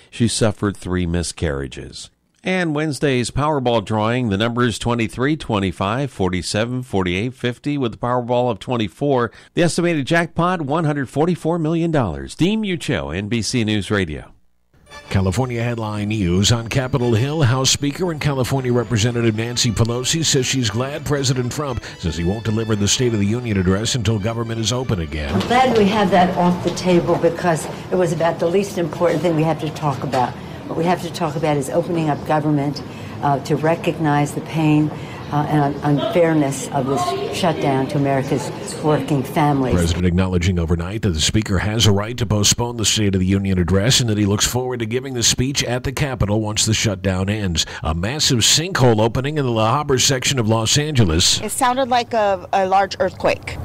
She suffered 3 miscarriages. And Wednesday's Powerball drawing, the numbers 23, 25, 47, 48, 50 with the Powerball of 24. The estimated jackpot, $144 million. Dean Mucho, NBC News Radio. California headline news on Capitol Hill. House Speaker and California Representative Nancy Pelosi says she's glad President Trump says he won't deliver the State of the Union address until government is open again. I'm glad we have that off the table because it was about the least important thing we have to talk about. What we have to talk about is opening up government to recognize the pain and unfairness of this shutdown to America's working families. President acknowledging overnight that the Speaker has a right to postpone the State of the Union address and that he looks forward to giving the speech at the Capitol once the shutdown ends. A massive sinkhole opening in the La Habra section of Los Angeles. It sounded like a large earthquake.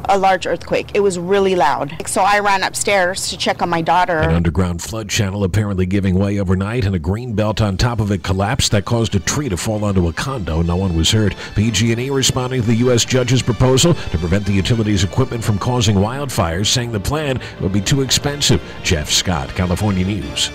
It was really loud. So I ran upstairs to check on my daughter. An underground flood channel apparently giving way overnight, and a green belt on top of it collapsed. That caused a tree to fall onto a condo. No one was hurt. PG&E responding to the U.S. judge's proposal to prevent the utilities equipment from causing wildfires, saying the plan would be too expensive. Jeff Scott, California News.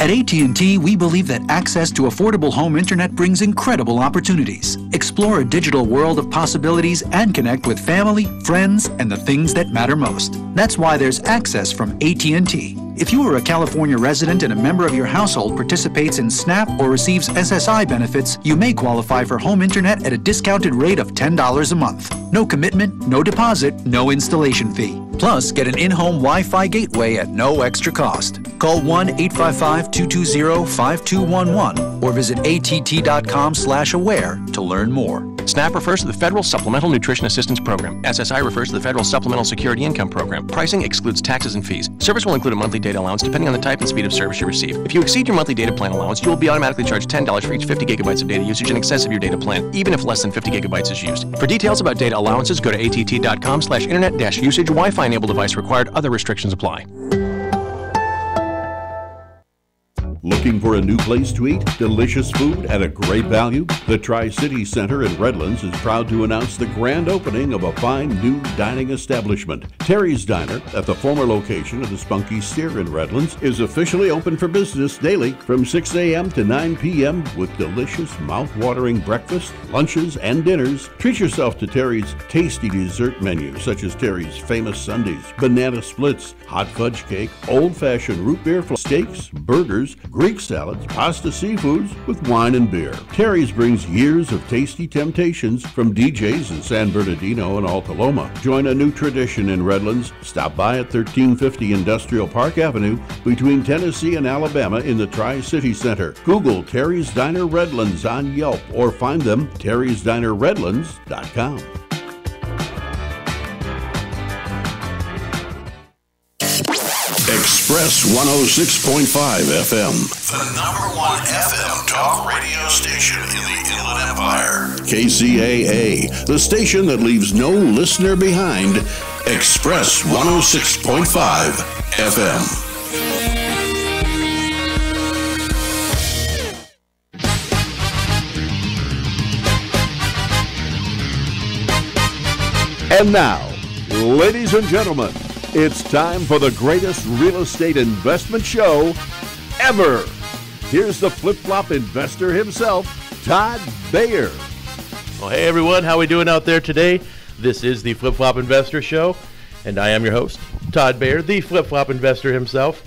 At AT&T, we believe that access to affordable home internet brings incredible opportunities. Explore a digital world of possibilities and connect with family, friends, and the things that matter most. That's why there's access from AT&T. If you are a California resident and a member of your household participates in SNAP or receives SSI benefits, you may qualify for home internet at a discounted rate of $10 a month. No commitment, no deposit, no installation fee. Plus, get an in-home Wi-Fi gateway at no extra cost. Call 1-855-220-5211 or visit att.com/aware to learn more. SNAP refers to the Federal Supplemental Nutrition Assistance Program. SSI refers to the Federal Supplemental Security Income Program. Pricing excludes taxes and fees. Service will include a monthly data allowance depending on the type and speed of service you receive. If you exceed your monthly data plan allowance, you will be automatically charged $10 for each 50 gigabytes of data usage in excess of your data plan, even if less than 50 gigabytes is used. For details about data allowances, go to att.com/internet-usage. Wi-Fi enabled device required. Other restrictions apply. Looking for a new place to eat? Delicious food at a great value? The Tri-City Center in Redlands is proud to announce the grand opening of a fine new dining establishment. Terry's Diner, at the former location of the Spunky Steer in Redlands, is officially open for business daily from 6 a.m. to 9 p.m. with delicious, mouth-watering breakfast, lunches, and dinners. Treat yourself to Terry's tasty dessert menu, such as Terry's famous sundaes, banana splits, hot fudge cake, old-fashioned root beer steaks, burgers, Greek salads, pasta, seafoods with wine and beer. Terry's brings years of tasty temptations from DJs in San Bernardino and Alta Loma. Join a new tradition in Redlands. Stop by at 1350 Industrial Park Avenue between Tennessee and Alabama in the Tri-City Center. Google Terry's Diner Redlands on Yelp or find them terrysdinerredlands.com. Express 106.5 FM, the #1 FM talk radio station in the Inland Empire. KCAA, the station that leaves no listener behind. Express 106.5 FM. And now, ladies and gentlemen, it's time for the greatest real estate investment show ever. Here's the flip-flop investor himself, Todd Bayer. Well, hey everyone, how we doing out there today? This is the Flip-Flop Investor Show, and I am your host, Todd Bayer, the Flip-Flop Investor himself.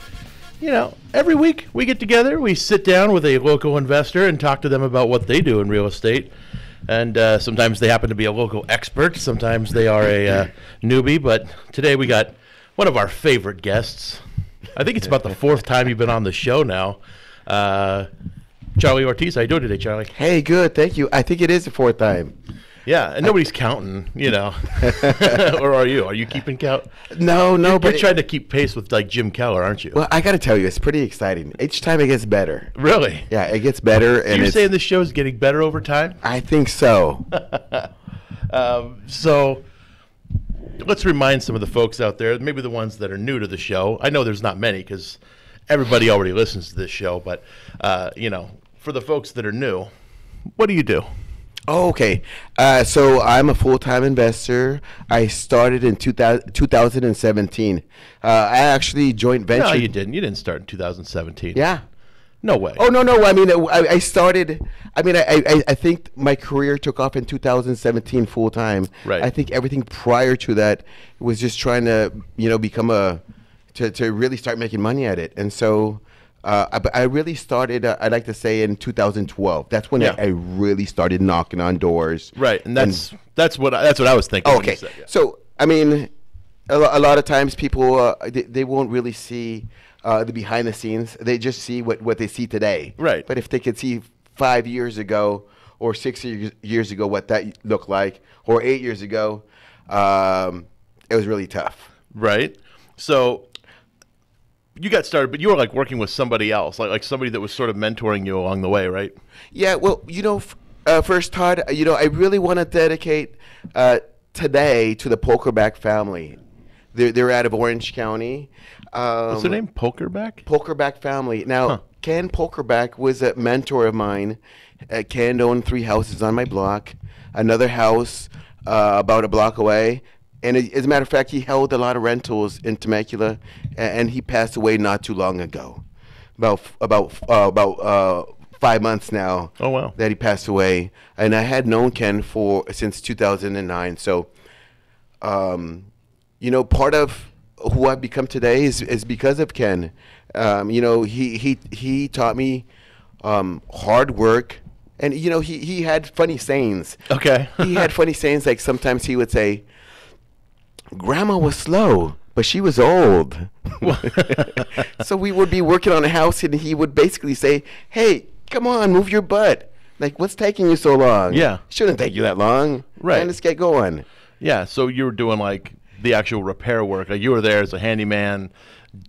You know, every week we get together, we sit down with a local investor and talk to them about what they do in real estate. And sometimes they happen to be a local expert, sometimes they are a newbie, but today we got one of our favorite guests. I think it's about the 4th time you've been on the show now. Charlie Ortiz, how you doing today, Charlie? Hey, good, thank you. I think it is the 4th time. Yeah, and nobody's counting, you know. Or are you? Are you keeping count? No, but you're trying to keep pace with like Jim Keller, aren't you? Well, I got to tell you, it's pretty exciting. Each time it gets better. Really? Yeah, it gets better. So you're saying the show's getting better over time? I think so. So let's remind some of the folks out there, maybe the ones that are new to the show. I know there's not many because everybody already listens to this show, but, you know, for the folks that are new, what do you do? Oh, okay. So I'm a full-time investor. I started in 2017. I actually joint venture. No, you didn't. You didn't start in 2017. Yeah. No way. Oh, no. I mean, I started. I mean, I think my career took off in 2017 full time. Right. I think everything prior to that was just trying to, become to really start making money at it. And so I really started, I'd like to say, in 2012. That's when I really started knocking on doors. Right. And that's what I was thinking. Okay. Said, yeah. So, I mean, a lot of times people, they won't really see the behind the scenes. They just see what they see today. Right. But if they could see 5 years ago or 6 years ago what that looked like, or 8 years ago, it was really tough. Right. So you got started, but you were like working with somebody else, like somebody that was sort of mentoring you along the way, right? Yeah. Well, first, Todd, I really want to dedicate today to the Pokerback family. They're out of Orange County. What's their name? Pokerback? Pokerback family. Now, Ken Pokerback was a mentor of mine. Ken owned 3 houses on my block, another house about a block away. And as a matter of fact, he held a lot of rentals in Temecula, and he passed away not too long ago, about 5 months now. Oh, wow. That he passed away. And I had known Ken since 2009. So, part of who I've become today is because of Ken. He taught me hard work, and he had funny sayings. Okay. He had funny sayings, like sometimes he would say, "Grandma was slow, but she was old." So we would be working on a house, and he would basically say, "Hey, come on, move your butt. Like, what's taking you so long? Yeah. Shouldn't take you that long. Right. And let's get going." Yeah. So you were doing like the actual repair work. Like you were there as a handyman,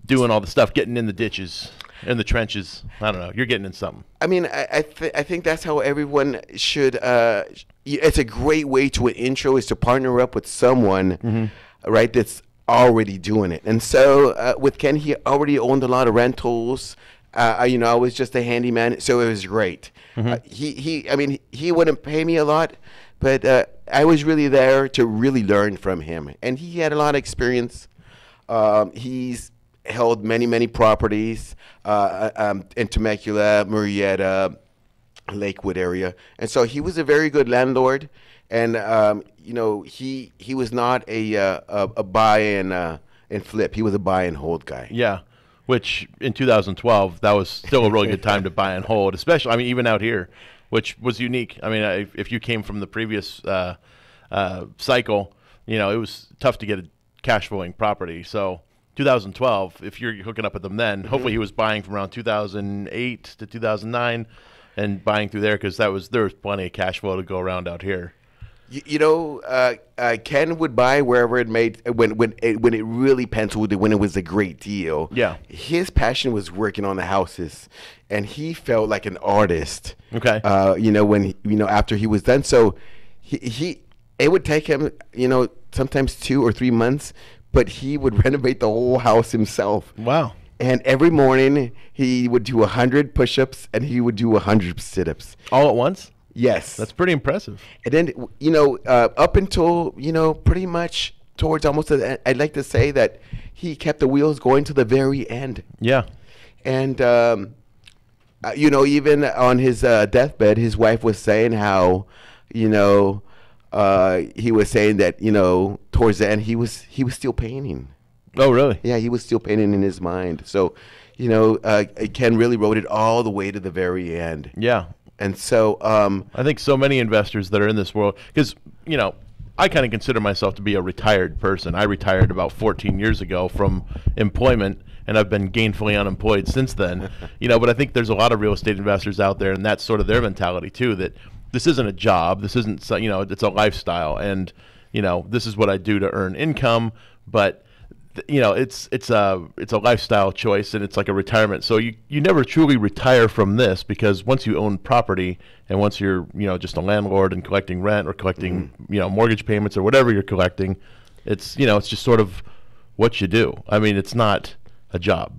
doing all the stuff, getting in the ditches, in the trenches. I don't know. You're getting in something. I mean, I think that's how everyone should. It's a great way to an intro is to partner up with someone, right? That's already doing it. And so with Ken, he already owned a lot of rentals. I was just a handyman, so it was great. He wouldn't pay me a lot, but I was really there to really learn from him. And he had a lot of experience. He's held many properties in Temecula, Murrieta, Lakewood area. And so he was a very good landlord. And, he was not a buy and flip. He was a buy and hold guy. Yeah. Which in 2012, that was still a really good time to buy and hold, especially, even out here, which was unique. I mean, if you came from the previous cycle, it was tough to get a cash flowing property. So 2012, if you're hooking up with them then, hopefully he was buying from around 2008 to 2009 and buying through there because there was plenty of cash flow to go around out here. Ken would buy wherever it made when it really penciled, when it was a great deal. Yeah, his passion was working on the houses, and he felt like an artist. Okay, when after he was done, so it would take him sometimes 2 or 3 months, but he would renovate the whole house himself. Wow. And every morning he would do 100 push-ups and he would do 100 sit-ups all at once. Yes. That's pretty impressive. And then, up until, pretty much towards almost the end, I'd like to say that he kept the wheels going to the very end. Yeah. And, even on his deathbed, his wife was saying how, he was saying that, towards the end, he was still painting. Oh, really? Yeah, he was still painting in his mind. So, Ken really wrote it all the way to the very end. Yeah. And so I think so many investors that are in this world, because, I kind of consider myself to be a retired person. I retired about 14 years ago from employment, and I've been gainfully unemployed since then. But I think there's a lot of real estate investors out there, and that's sort of their mentality too, that this isn't a job. This isn't, it's a lifestyle. And, this is what I do to earn income. But it's a lifestyle choice, and it's like a retirement. So you never truly retire from this, because once you own property and once you're just a landlord and collecting rent or collecting mortgage payments or whatever you're collecting, it's it's just sort of what you do. It's not a job.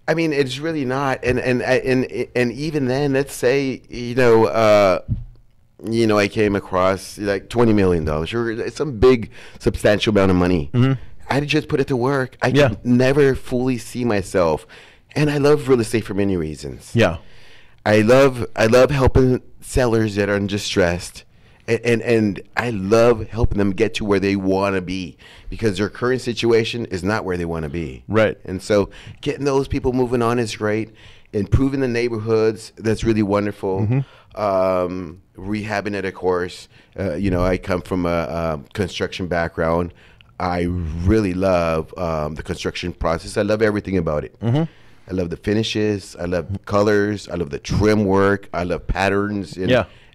It's really not. And even then, let's say I came across like $20 million or some big substantial amount of money. I just put it to work. I could never fully see myself And I love real estate for many reasons. Yeah. I love helping sellers that are distressed. And I love helping them get to where they want to be, because their current situation is not where they want to be. Right. And so getting those people moving on is great. Improving the neighborhoods, that's really wonderful. Rehabbing it, of course. I come from a construction background. I really love the construction process. I love everything about it. I love the finishes. I love colors. I love the trim work. I love patterns.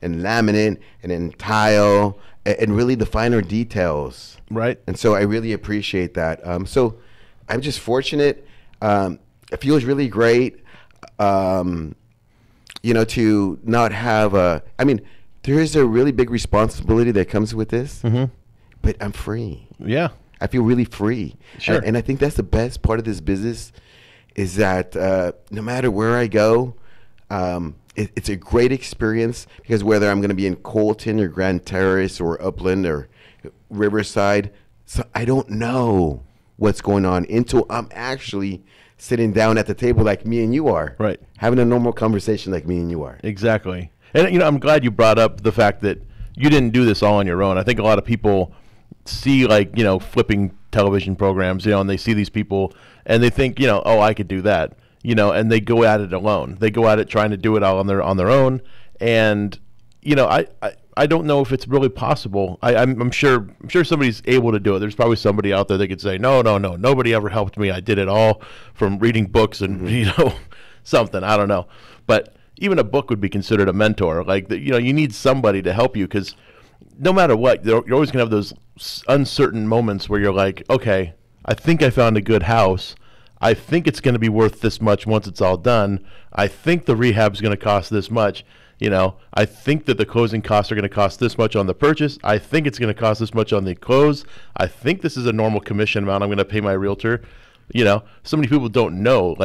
And laminate and then tile and really the finer details. Right. And so I really appreciate that. So I'm just fortunate. It feels really great, to not have there is a really big responsibility that comes with this, but I'm free. Yeah. I feel really free. Sure. And I think that's the best part of this business is that no matter where I go, it's a great experience, because whether I'm going to be in Colton or Grand Terrace or Upland or Riverside, so I don't know what's going on until I'm actually sitting down at the table like me and you are. Right. Having a normal conversation like me and you are. Exactly. And, I'm glad you brought up the fact that you didn't do this all on your own. I think a lot of people see, flipping television programs, and they see these people and they think, oh, I could do that. And they go at it alone. They go at it trying to do it all on their own. And, I don't know if it's really possible. I'm sure somebody's able to do it. There's probably somebody out there that could say, no, nobody ever helped me. I did it all from reading books and, something. I don't know. But even a book would be considered a mentor. You need somebody to help you, because no matter what, you're always going to have those uncertain moments where you're like, okay, I think I found a good house. I think it's going to be worth this much once it's all done. I think the rehab's going to cost this much. I think that the closing costs are going to cost this much on the purchase. I think it's going to cost this much on the close. I think this is a normal commission amount I'm going to pay my realtor. So many people don't know.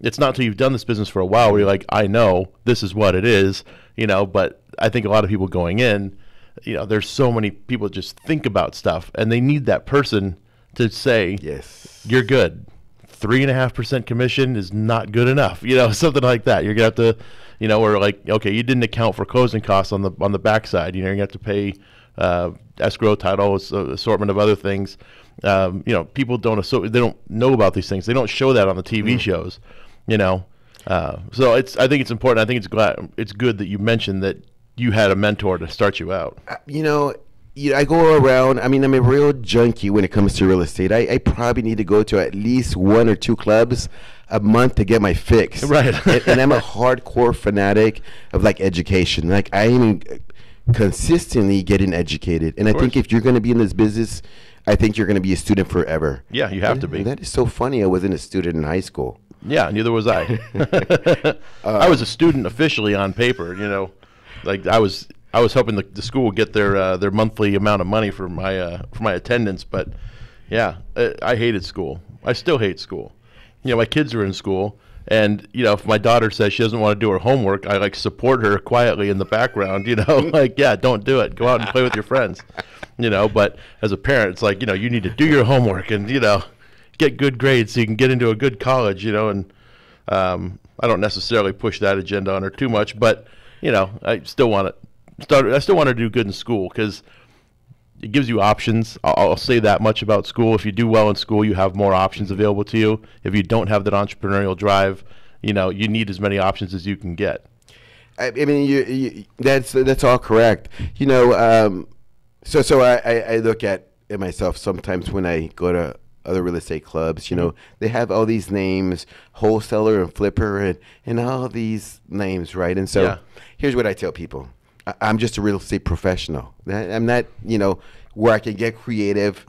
It's not until you've done this business for a while where you're like, I know this is what it is, but I think a lot of people going in, there's so many people just think about stuff, and they need that person to say, yes, you're good. 3.5% commission is not good enough, something like that. You're gonna have to, or okay, you didn't account for closing costs on the backside. You're gonna have to pay escrow, title, assortment of other things. People they don't know about these things. They don't show that on the TV shows, So I think it's important. I think it's good that you mentioned that you had a mentor to start you out. I go around. I'm a real junkie when it comes to real estate. I probably need to go to at least 1 or 2 clubs a month to get my fix. Right. and I'm a hardcore fanatic of education. I am consistently getting educated. And I think if you're going to be in this business, I think you're going to be a student forever. Yeah, you have to be. And that is so funny. I wasn't a student in high school. Yeah, neither was I. I was a student officially on paper. I was hoping the school would get their monthly amount of money for my attendance, but yeah, I hated school. I still hate school. My kids are in school, and if my daughter says she doesn't want to do her homework, I support her quietly in the background. Yeah, don't do it. Go out and play with your friends. But as a parent, it's you need to do your homework and get good grades so you can get into a good college. And I don't necessarily push that agenda on her too much, but I still want to. I still want to do good in school because it gives you options. I'll say that much about school. If you do well in school, you have more options available to you. If you don't have that entrepreneurial drive, you need as many options as you can get. I mean, that's all correct. So I look at myself sometimes when I go to other real estate clubs. They have all these names, wholesaler and flipper, and all these names, right? And so here's what I tell people. I'm just a real estate professional. I'm not, where I can get creative,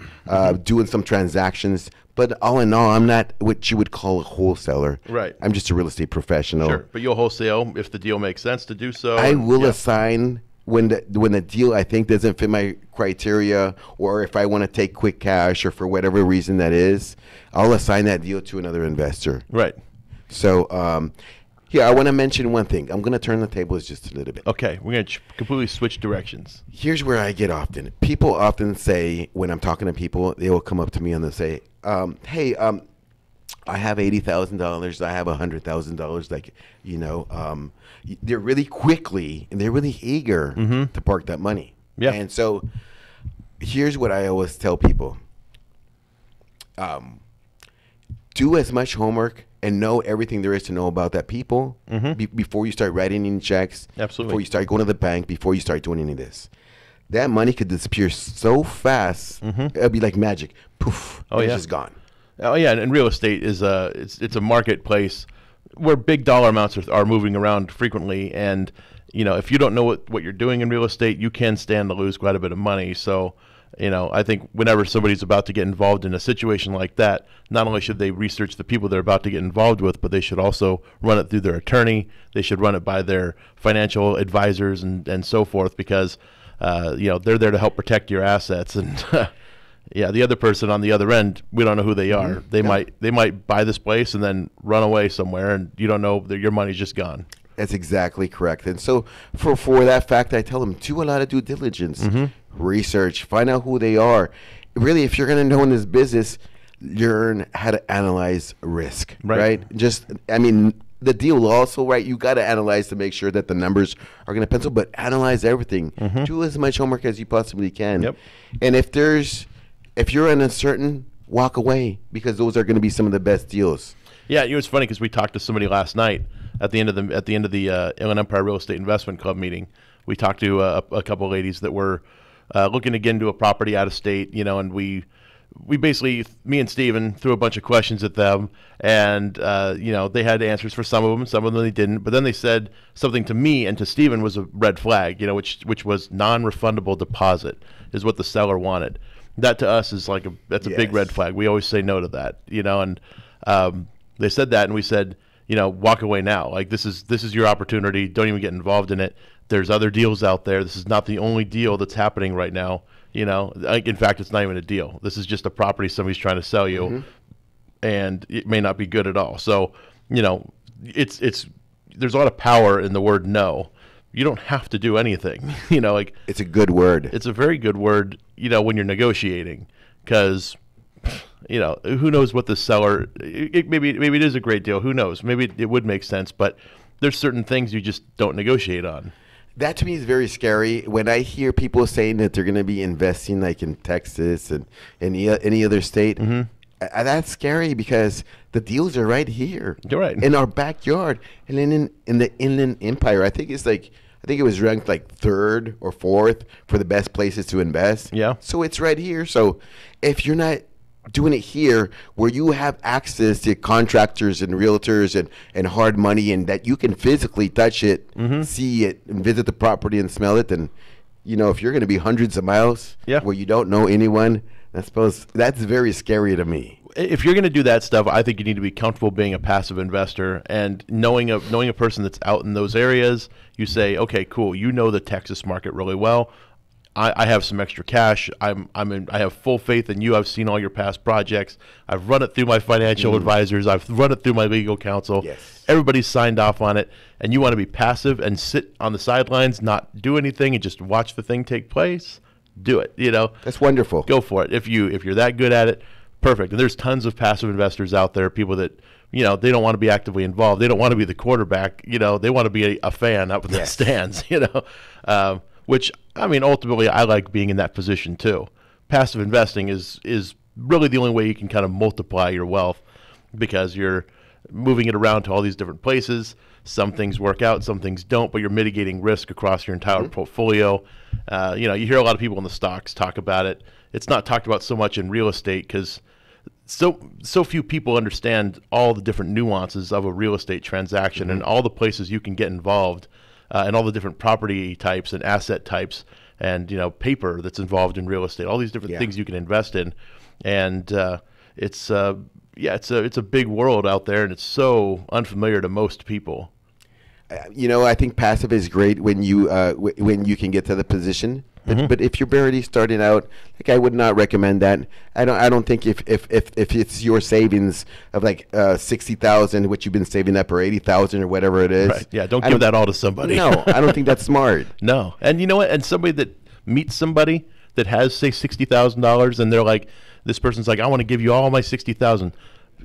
doing some transactions. But all in all, I'm not what you would call a wholesaler. Right. I'm just a real estate professional. Sure, but you'll wholesale if the deal makes sense to do so. I will assign when the deal I think doesn't fit my criteria, or if I want to take quick cash, or for whatever reason that is, I'll assign that deal to another investor. Right. So, here, I want to mention one thing. I'm going to turn the tables just a little bit. Okay, we're going to completely switch directions. Here's where I get often. People often say, when I'm talking to people, they will come up to me and they'll say, hey, I have $80,000. I have $100,000. Like, they're really quickly and they're really eager to park that money. Yeah. And so here's what I always tell people. Do as much homework and know everything there is to know about that people before you start writing any checks. Absolutely. Before you start going to the bank, before you start doing any of this. That money could disappear so fast. It'll be like magic. Poof. It's just gone. Oh yeah, and real estate is it's a marketplace where big dollar amounts are moving around frequently, and if you don't know what you're doing in real estate, you can stand to lose quite a bit of money. So I think whenever somebody's about to get involved in a situation like that, not only should they research the people they're about to get involved with, but they should also run it through their attorney. They should run it by their financial advisors and so forth, because they're there to help protect your assets. And the other person on the other end, we don't know who they are. They might buy this place and then run away somewhere, and you don't know that your money's just gone. That's exactly correct. And so for that fact, I tell them, do a lot of due diligence, research, find out who they are. Really, if you're going to know in this business, learn how to analyze risk, right? The deal also, right? You got to analyze to make sure that the numbers are going to pencil, but analyze everything. Do as much homework as you possibly can. Yep. And if you're uncertain, walk away, because those are going to be some of the best deals. Yeah, it's funny because we talked to somebody last night at the end of the Inland Empire Real Estate Investment Club meeting. We talked to a couple of ladies that were looking to get into a property out of state, and we basically, me and Steven, threw a bunch of questions at them, and they had answers for some of them they didn't. But then they said something to me and to Steven was a red flag, which was non-refundable deposit is what the seller wanted. That to us is that's a big red flag. We always say no to that, and they said that, and we said, walk away now. Like, this is your opportunity. Don't even get involved in it. There's other deals out there. This is not the only deal that's happening right now. In fact, it's not even a deal. This is just a property somebody's trying to sell you, and it may not be good at all. So, there's a lot of power in the word no. You don't have to do anything. It's a good word. It's a very good word, when you're negotiating, because who knows what the seller, maybe it is a great deal. Who knows? Maybe it would make sense, but there's certain things you just don't negotiate on. That to me is very scary. When I hear people saying that they're going to be investing like in Texas and any other state, that's scary, because the deals are right here. You're right. In our backyard. And then in the Inland Empire, I think it was ranked like 3rd or 4th for the best places to invest. Yeah. So it's right here. So if you're not doing it here, where you have access to contractors and realtors and hard money, and that you can physically touch it, see it, and visit the property and smell it, then if you're going to be hundreds of miles where you don't know anyone, I suppose that's very scary to me. If you're going to do that stuff, I think you need to be comfortable being a passive investor, and knowing a person that's out in those areas. You say, okay, cool. The Texas market really well. I have some extra cash. I have full faith in you. I've seen all your past projects. I've run it through my financial advisors. I've run it through my legal counsel. Yes. Everybody's signed off on it, and you want to be passive and sit on the sidelines, not do anything, and just watch the thing take place. Do it. That's wonderful. Go for it. If you're that good at it, perfect. And there's tons of passive investors out there. People that they don't want to be actively involved. They don't want to be the quarterback. They want to be a fan up in the stands. Which, ultimately, I like being in that position too. Passive investing is really the only way you can kind of multiply your wealth, because you're moving it around to all these different places. Some things work out, some things don't, but you're mitigating risk across your entire portfolio. You hear a lot of people in the stocks talk about it. It's not talked about so much in real estate, because so few people understand all the different nuances of a real estate transaction and all the places you can get involved. And all the different property types and asset types, and paper that's involved in real estate, all these different things you can invest in, and it's a big world out there, and it's so unfamiliar to most people. I think passive is great when you can get to the position. But if you're barely starting out, I would not recommend that. I don't think if it's your savings of $60,000, which you've been saving up, or $80,000 or whatever it is. Right. Yeah. Don't give that all to somebody. No, I don't think that's smart. No. And you know what? And somebody that meets somebody that has, say, $60,000, and they're like, this person's like, I want to give you all my $60,000.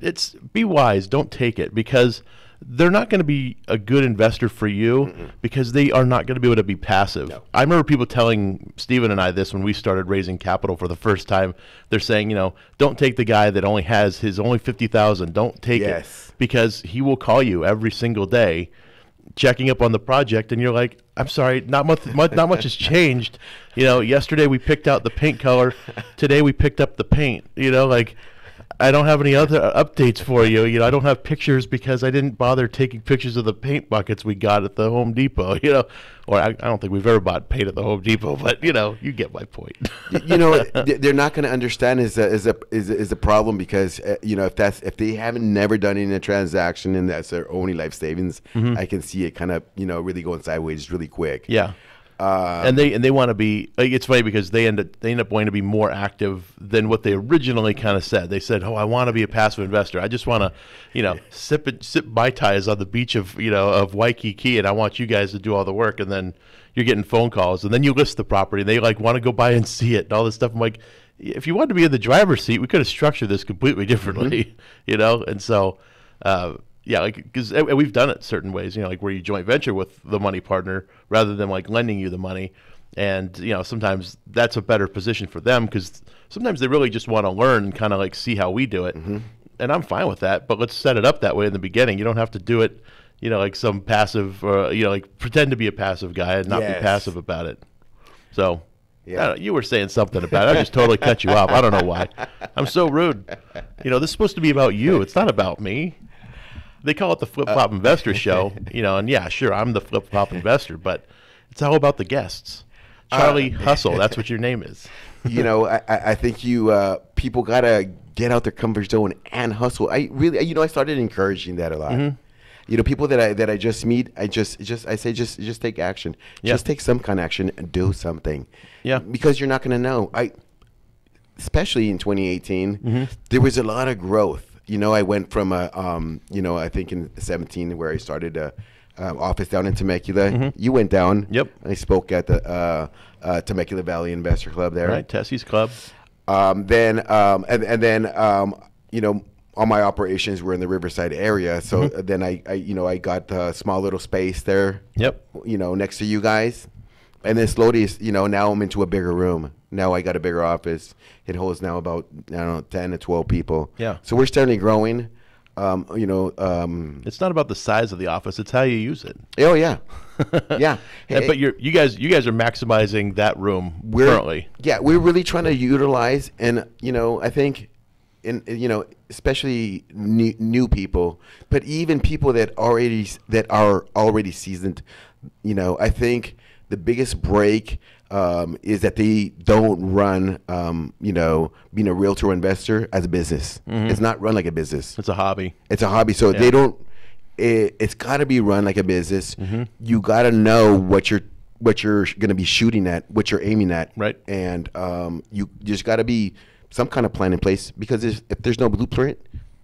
it's be wise. Don't take it, because they're not going to be a good investor for you because they are not going to be able to be passive. No. I remember people telling Steven and I this when we started raising capital for the first time. They're saying, don't take the guy that only has his only 50,000. Don't take it, because he will call you every single day checking up on the project, and you're like, I'm sorry, not much has changed. Yesterday we picked out the paint color. Today we picked up the paint. I don't have any other updates for you. I don't have pictures because I didn't bother taking pictures of the paint buckets we got at the Home Depot. Or I don't think we've ever bought paint at the Home Depot, but you get my point. They're not going to understand is a problem, because if they haven't never done it in a transaction and that's their only life savings, I can see it kind of really going sideways really quick. Yeah. And they want to be. It's funny because they end up wanting to be more active than what they originally kind of said. They said, "Oh, I want to be a passive investor. I just want to, sip Mai Tais on the beach of Waikiki, and I want you guys to do all the work." And then you're getting phone calls, and then you list the property, and they want to go by and see it and all this stuff. I'm like, if you wanted to be in the driver's seat, we could have structured this completely differently, And so. Because we've done it certain ways, where you joint venture with the money partner rather than lending you the money. And, sometimes that's a better position for them, because sometimes they really just want to learn and kind of see how we do it. And I'm fine with that, but let's set it up that way in the beginning. You don't have to do it, some passive, pretend to be a passive guy and not be passive about it. So, you were saying something about it. I just totally cut you off. I don't know why. I'm so rude. This is supposed to be about you. It's not about me. They call it the Flip Flop Investor Show, and yeah, sure, I'm the Flip Flop Investor, but it's all about the guests. Charlie Hustle, that's what your name is. I think people gotta get out their comfort zone and hustle. I really, I started encouraging that a lot. People that I just meet, I say just take action. Just take some kind of action and do something. Yeah, because you're not gonna know. Especially in 2018, there was a lot of growth. I went from I think in 17 where I started a office down in Temecula. You went down. Yep. I spoke at the Temecula Valley Investor Club there. Right, Tessie's Club. Then all my operations were in the Riverside area. So then I got a small little space there. Yep. Next to you guys. And then slowly, now I'm into a bigger room. Now I got a bigger office. It holds now about 10 to 12 people. Yeah. So we're steadily growing. It's not about the size of the office; it's how you use it. Oh yeah, yeah. But you guys are maximizing that room currently. Yeah, we're really trying to utilize, and I think, especially new people, but even people that are already seasoned. I think the biggest break is that they don't run, being a realtor investor as a business. It's not run like a business. It's a hobby. It's a hobby. So they don't. It's got to be run like a business. You got to know what you're going to be shooting at, what you're aiming at, right? And you just got to be some kind of plan in place, because if there's no blueprint,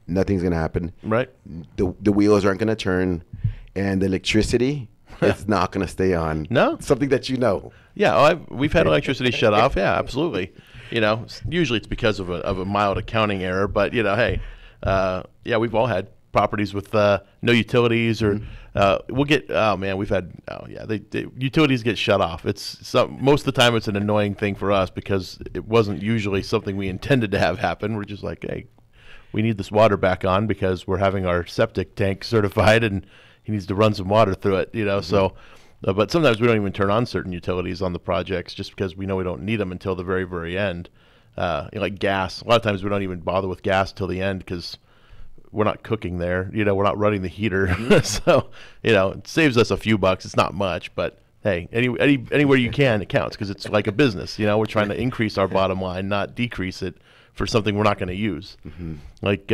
nothing's going to happen. Right. The wheels aren't going to turn, and the electricity. It's not going to stay on. No. Something that Yeah, we've had electricity shut off. Yeah, absolutely. Usually it's because of a mild accounting error, but hey, we've all had properties with no utilities, or we'll get. Oh man, we've had. Oh yeah, the utilities get shut off. Most of the time it's an annoying thing for us, because it wasn't usually something we intended to have happen. We're just like, hey, we need this water back on because we're having our septic tank certified and he needs to run some water through it, so, but sometimes we don't even turn on certain utilities on the projects just because we know we don't need them until the very, very end. Like gas, a lot of times we don't even bother with gas till the end because we're not cooking there, we're not running the heater. So, it saves us a few bucks. It's not much, but hey, anywhere you can, it counts, because it's like a business, we're trying to increase our bottom line, not decrease it for something we're not going to use. Like,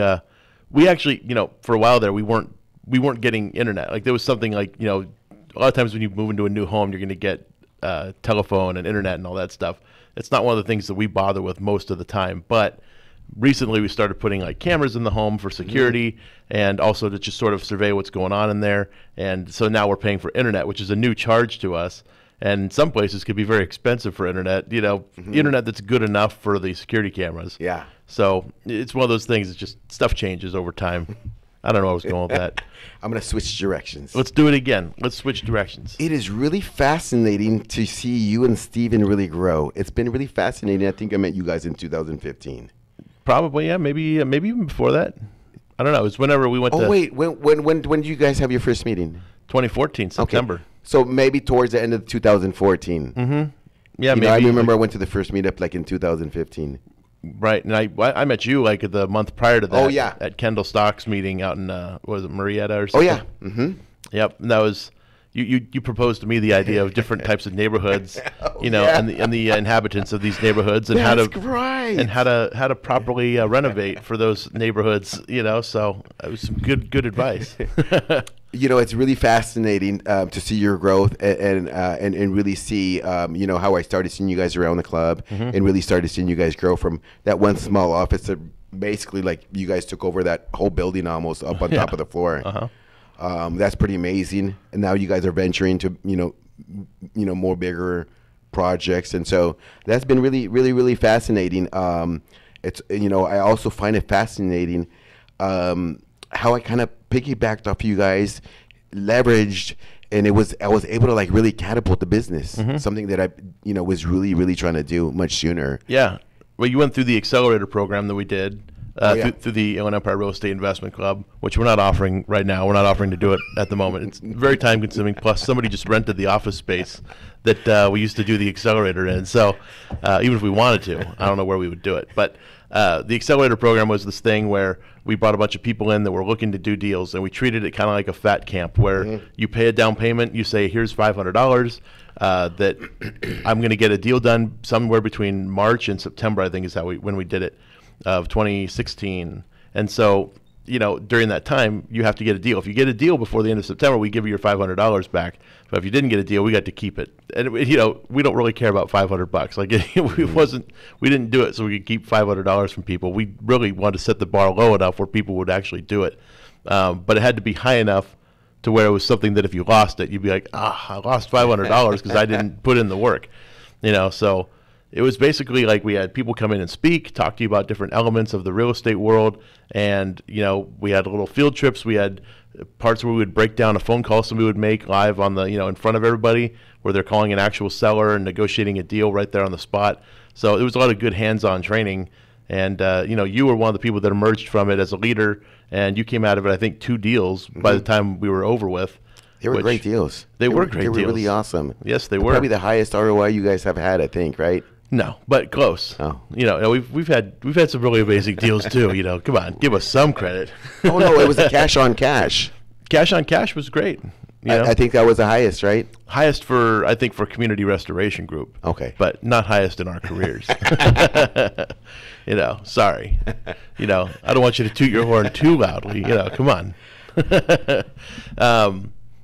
we actually, for a while there, we weren't getting internet. Like, there was something like, a lot of times when you move into a new home, you're going to get telephone and internet and all that stuff. It's not one of the things that we bother with most of the time. But recently we started putting cameras in the home for security and also to just sort of survey what's going on in there. And so now we're paying for internet, which is a new charge to us. And some places could be very expensive for internet, internet that's good enough for the security cameras. Yeah. So it's one of those things. It's just stuff changes over time. I don't know where I was going with that. I'm going to switch directions. Let's do it again. Let's switch directions. It is really fascinating to see you and Steven really grow. It's been really fascinating. I think I met you guys in 2015. Probably, yeah. Maybe even before that. I don't know. It was whenever we went to... Oh, wait. When did you guys have your first meeting? 2014, September. Okay. So maybe towards the end of 2014. Mm-hmm. Yeah, maybe. I remember I went to the first meetup like in 2015. Right, and I met you like the month prior to that. Oh, yeah. At Kendall Stock's meeting out in was it Marietta or something? Oh yeah. Mm-hmm. Yep, and that was you proposed to me the idea of different types of neighborhoods, and the inhabitants of these neighborhoods and how to properly renovate for those neighborhoods. So it was some good advice. It's really fascinating to see your growth and really see, how I started seeing you guys around the club and really started seeing you guys grow from that one small office to basically like you guys took over that whole building almost up on top of the floor. Uh-huh. That's pretty amazing. And now you guys are venturing to, more bigger projects. And so that's been really, really, really fascinating. It's, I also find it fascinating how I kind of piggybacked off you guys, leveraged, and I was able to like really catapult the business. Something that I was really, really trying to do much sooner. Yeah. Well, you went through the accelerator program that we did through the Inland Empire Real Estate Investment Club, which we're not offering right now. We're not offering to do it at the moment. It's very time consuming. Plus, somebody just rented the office space that we used to do the accelerator in. So even if we wanted to, I don't know where we would do it. But the accelerator program was this thing where we brought a bunch of people in that were looking to do deals, and we treated it kind of like a fat camp where you pay a down payment, you say, here's $500 that I'm going to get a deal done somewhere between March and September, I think is when we did it, of 2016. And so, during that time, you have to get a deal. If you get a deal before the end of September, we give you your $500 back. But if you didn't get a deal, we got to keep it. And we don't really care about $500. Like we didn't do it so we could keep $500 from people. We really wanted to set the bar low enough where people would actually do it. But it had to be high enough to where it was something that if you lost it, you'd be like, I lost $500 because I didn't put in the work. So it was basically like we had people come in and speak, talk to you about different elements of the real estate world. And, we had little field trips. We had parts where we would break down a phone call somebody would make live on the, in front of everybody, where they're calling an actual seller and negotiating a deal right there on the spot. So it was a lot of good hands-on training. And, you were one of the people that emerged from it as a leader, and you came out of it, I think, 2 deals by the time we were over with. They were great deals. They were great deals. They were really awesome. Yes, they were. Probably the highest ROI you guys have had, I think, right? No, but close. Oh. We've had some really amazing deals too. Come on, give us some credit. Oh no, it was a cash on cash. Cash on cash was great. I think that was the highest, right? Highest for Community Restoration Group. Okay, but not highest in our careers. Sorry. I don't want you to toot your horn too loudly. Come on.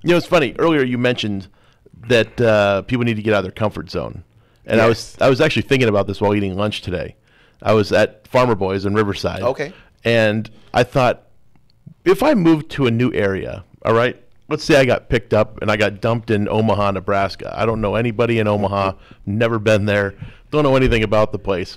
It's funny. Earlier you mentioned that people need to get out of their comfort zone. And yes. I was actually thinking about this while eating lunch today. I was at Farmer Boys in Riverside. Okay. And I thought, if I moved to a new area, all right, let's say I got picked up and I got dumped in Omaha, Nebraska. I don't know anybody in Omaha, never been there, don't know anything about the place.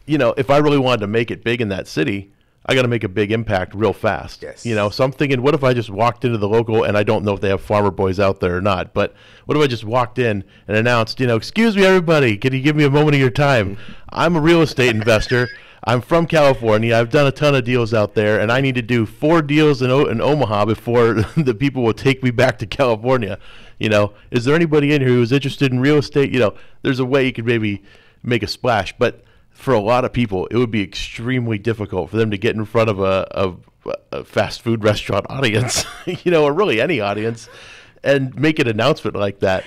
If I really wanted to make it big in that city, I got to make a big impact real fast. Yes. So I'm thinking, what if I just walked into the local, and I don't know if they have Farmer Boys out there or not, but what if I just walked in and announced, excuse me, everybody, can you give me a moment of your time? I'm a real estate investor. I'm from California. I've done a ton of deals out there, and I need to do 4 deals in Omaha before the people will take me back to California. Is there anybody in here who's interested in real estate? There's a way you could maybe make a splash, but for a lot of people, it would be extremely difficult for them to get in front of a fast food restaurant audience, or really any audience, and make an announcement like that.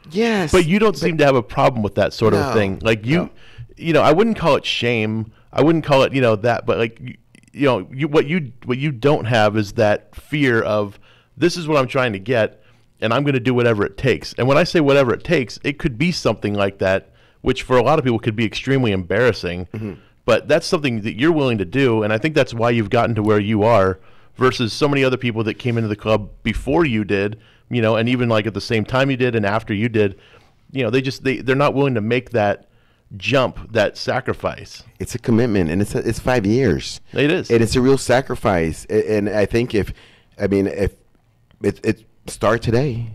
Yes. But you don't seem to have a problem with that sort of thing. Like I wouldn't call it shame. I wouldn't call it, that, but like, what you don't have is that fear of, this is what I'm trying to get, and I'm going to do whatever it takes. And when I say whatever it takes, it could be something like that, which for a lot of people could be extremely embarrassing, but that's something that you're willing to do, and I think that's why you've gotten to where you are versus so many other people that came into the club before you did, and even like at the same time you did and after you did, they're not willing to make that jump, that sacrifice. It's a commitment, and it's 5 years. It is, and it's a real sacrifice. And I think if it start today,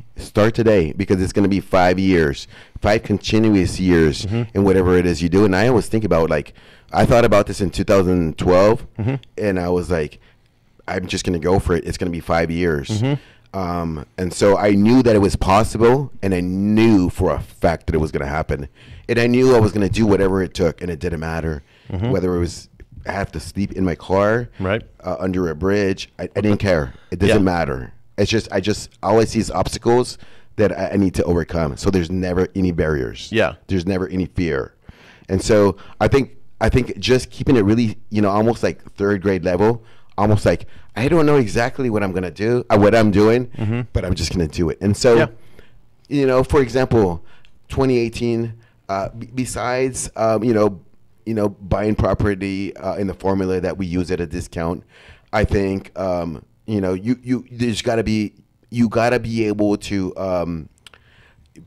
because it's going to be 5 years, 5 continuous years in whatever it is you do. And I always think about, like, I thought about this in 2012, and I was like, I'm just going to go for it. It's going to be 5 years. And so I knew that it was possible, and I knew for a fact that it was going to happen. And I knew I was going to do whatever it took, and it didn't matter whether it was I have to sleep in my car, under a bridge. I didn't care. It doesn't matter. It's just all I see is obstacles that I need to overcome. So there's never any barriers. Yeah. There's never any fear. And so I think just keeping it really, almost like third grade level, almost like I don't know exactly what I'm going to do, what I'm doing, but I'm just going to do it. And so, for example, 2018, besides, buying property in the formula that we use at a discount, I think, there's got to be, you got to be able to,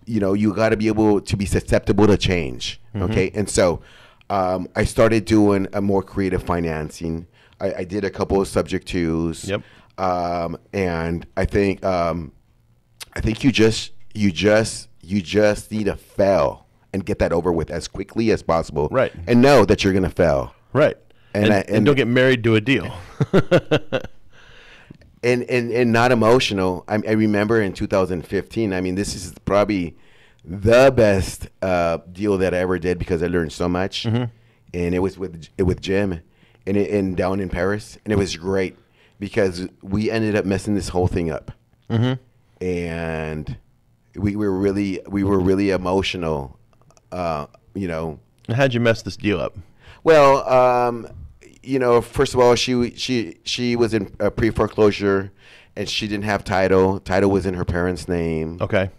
you got to be able to be susceptible to change. Okay. And so, I started doing a more creative financing. I did a couple of subject twos. Yep. And I think you just need to fail and get that over with as quickly as possible. Right. And know that you're going to fail. Right. And don't get married to a deal. and not emotional. I remember in 2015, this is probably the best deal that I ever did because I learned so much. And it was with Jim and down in Paris. And it was great because we ended up messing this whole thing up. And we were really emotional, How'd you mess this deal up? Well, first of all, she was in a pre-foreclosure, and she didn't have title. Title was in her parents' name. Okay.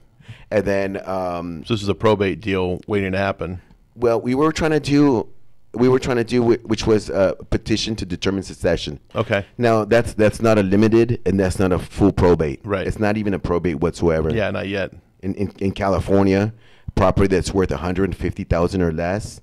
And then, so this is a probate deal waiting to happen. Well, we were trying to do which was a petition to determine succession. Okay. Now that's not a limited, and that's not a full probate. Right. It's not even a probate whatsoever. Yeah, not yet. In California, property that's worth $150,000 or less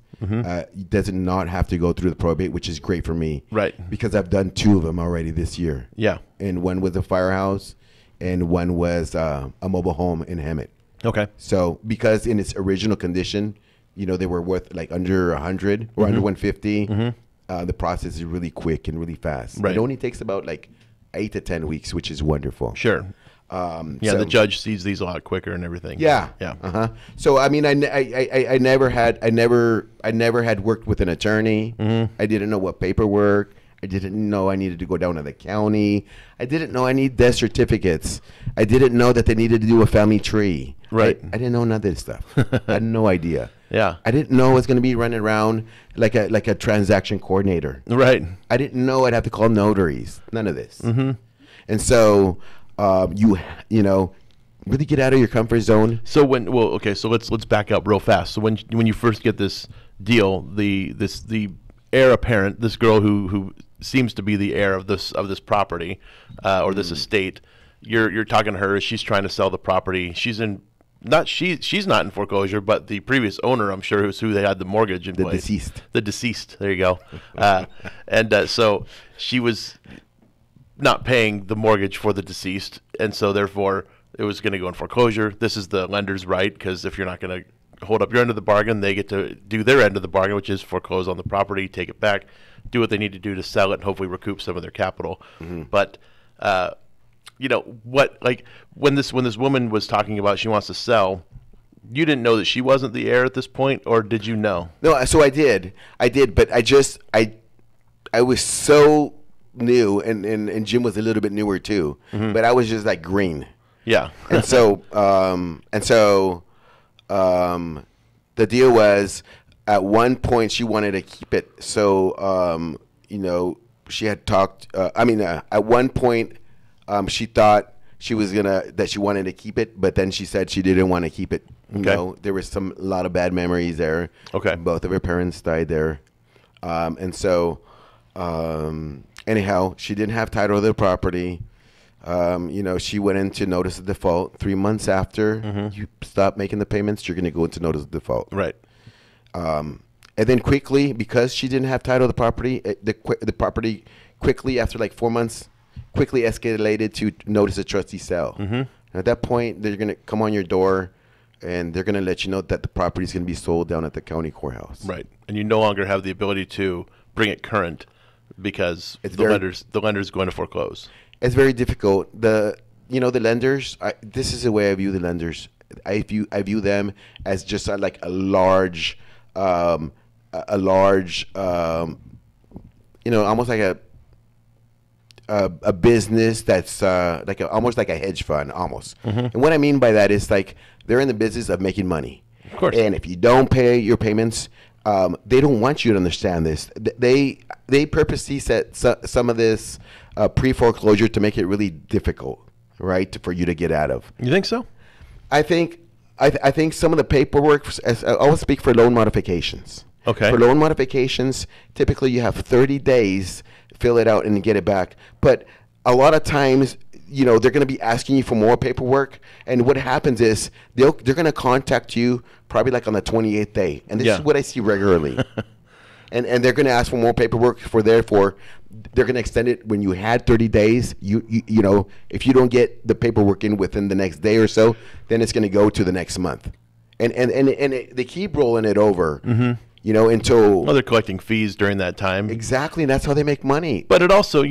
does not have to go through the probate, which is great for me. Right. Because I've done 2 of them already this year. Yeah. And one was a firehouse, and one was a mobile home in Hemet. Okay. So because in its original condition, they were worth like under 100 or under 150. The process is really quick and really fast. Right. It only takes about like 8 to 10 weeks, which is wonderful. Sure. The judge sees these a lot quicker and everything. Yeah. Yeah. So I never had worked with an attorney. I didn't know what paperwork. I didn't know I needed to go down to the county. I didn't know I need death certificates. I didn't know that they needed to do a family tree. Right. I didn't know none of this stuff. I had no idea. Yeah. I didn't know I was going to be running around like a transaction coordinator. Right. I didn't know I'd have to call notaries. None of this. And so you really get out of your comfort zone. So let's back up real fast. So when you first get this deal, the heir apparent, this girl who seems to be the heir of this property or this estate, you're talking to her as she's trying to sell the property. She's not in foreclosure, but the previous owner, I'm sure, who they had the mortgage in place. The deceased. There you go. So she was not paying the mortgage for the deceased, and so therefore it was going to go in foreclosure. This is the lender's right, because if you're not going to hold up your end of the bargain, they get to do their end of the bargain, which is foreclose on the property, take it back, do what they need to do to sell it, and hopefully recoup some of their capital. But when this woman was talking about she wants to sell, you didn't know that she wasn't the heir at this point, or did you know? No, so I did, but I was so new, and Jim was a little bit newer too, but I was just like green. Yeah. And so the deal was, at one point she wanted to keep it. So she had talked. At one point, she thought she wanted to keep it, but then she said she didn't want to keep it. There was a lot of bad memories there. Okay. Both of her parents died there, and so anyhow, she didn't have title of the property. She went into notice of default. 3 months after you stop making the payments, you're going to go into notice of default. Right. And then quickly, because she didn't have title of the property, the property quickly, after like 4 months, quickly escalated to notice of trustee sale. At that point, they're going to come on your door, and they're going to let you know that the property is going to be sold down at the county courthouse. Right. And you no longer have the ability to bring it current because the lender's going to foreclose. It's very difficult. The lenders, this is the way I view the lenders. I view them as just like a large, almost like a business that's almost like a hedge fund almost. And what I mean by that is like they're in the business of making money. Of course. And if you don't pay your payments, they don't want you to understand this. They purposely set some of this pre-foreclosure to make it really difficult, right, for you to get out of. You think so? I think some of the paperwork, I will speak for loan modifications. Okay. For loan modifications, typically you have 30 days, fill it out and get it back. But a lot of times, they're going to be asking you for more paperwork. And what happens is they're going to contact you probably like on the 28th day. And this is what I see regularly. and they're going to ask for more paperwork. Therefore, they're going to extend it when you had 30 days. If you don't get the paperwork in within the next day or so, then it's going to go to the next month. And they keep rolling it over. Until they're collecting fees during that time. Exactly, and that's how they make money. But it also,